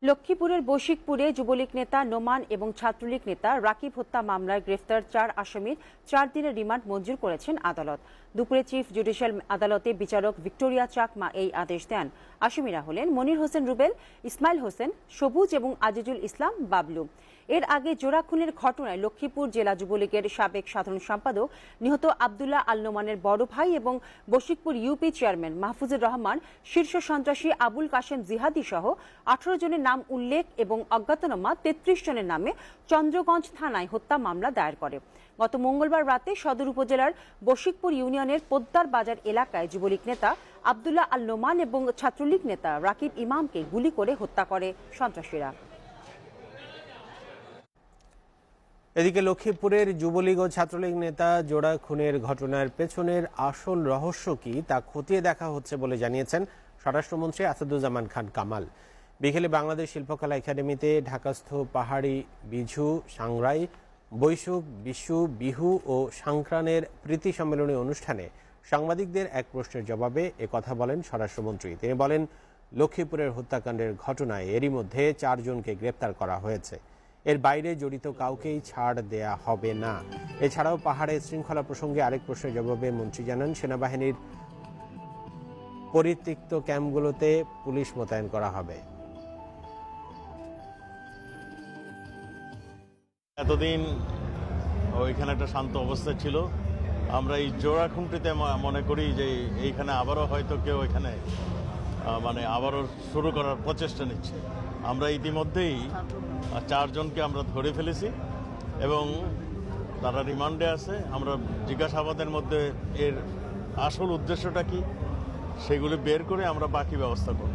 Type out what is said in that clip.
লক্ষ্মীপুরের বশিকপুরে যুবলীগ নেতা নোমান এবং ছাত্রলীগ নেতা রাকিব হত্যা মামলায় গ্রেফতার ৪ আসামির ৪ দিনের রিমান্ড মঞ্জুর করেছেন আদালত। দুপুরে চিফ জুডিশিয়াল আদালতে বিচারক ভিক্টোরিয়া চাকমা এই আদেশ দেন। আসামিরা হলেন মনির হোসেন রুবেল, ইসমাইল হোসেন সবুজ এবং আজিজুল ইসলাম বাবলু। এর আগে জোড়া খুনের ঘটনায় লক্ষ্মীপুর জেলা যুবলীগের সাবেক সাধারণ সম্পাদক নিহত আবদুল্লাহ আল নোমানের বড় ভাই এবং বশিকপুর ইউপি চেয়ারম্যান মাহফুজুর রহমান, শীর্ষ সন্ত্রাসী আবুল কাশেম জিহাদি সহ ১৮ জনের নাম উল্লেখ এবং অজ্ঞাতনামা ৩৩ জনের নামে চন্দ্রগঞ্জ থানায় হত্যা মামলা দায়ের করে। গত মঙ্গলবার রাতে সদর উপজেলার বশিকপুর ইউনিয়নের পোদ্দার বাজার এলাকায় যুবলীগ নেতা আবদুল্লাহ আল নোমান এবং ছাত্রলীগ নেতা রাকিব ইমামকে গুলি করে হত্যা করে সন্ত্রাসীরা। এদিকে লক্ষ্মীপুরের যুবলীগ ও ছাত্রলীগ নেতা জোড়া খুনের ঘটনার পেছনের আসল রহস্য কি তা খতিয়ে দেখা হচ্ছে বলে জানিয়েছেন স্বরাষ্ট্রমন্ত্রী আসাদুজ্জামান খান কামাল। বিকেলে বাংলাদেশ শিল্পকলা একাডেমিতে ঢাকাস্থ পাহাড়ি বিঝু, সাংরাই, বৈশুক, বিশু, বিহু ও সাংক্রানের প্রীতি সম্মেলনী অনুষ্ঠানে সাংবাদিকদের এক প্রশ্নের জবাবে একথা বলেন স্বরাষ্ট্রমন্ত্রী। তিনি বলেন, লক্ষ্মীপুরের হত্যাকাণ্ডের ঘটনায় এরই মধ্যে ৪ জনকে গ্রেপ্তার করা হয়েছে। এর বাইরে জড়িত কাউকেই ছাড় দেয়া হবে না। এছাড়াও পাহাড়ে শৃঙ্খলা প্রসঙ্গে আরেক প্রশ্নের জবাবে মন্ত্রী জানান, সেনাবাহিনীর পরিত্যক্ত ক্যাম্পগুলোতে পুলিশ মোতায়েন করা হবে। এতদিন ওইখানে একটা শান্ত অবস্থা ছিল। আমরা এই জোড়া খুনটিতে মনে করি যে এইখানে আবারও হয়তো কেউ এখানে আবারও শুরু করার প্রচেষ্টা নিচ্ছে। আমরা ইতিমধ্যেই ৪ জনকে আমরা ধরে ফেলেছি এবং তারা রিমান্ডে আছে। আমরা জিজ্ঞাসাবাদের মধ্যে এর আসল উদ্দেশ্যটা কি সেগুলি বের করে আমরা বাকি ব্যবস্থা করব।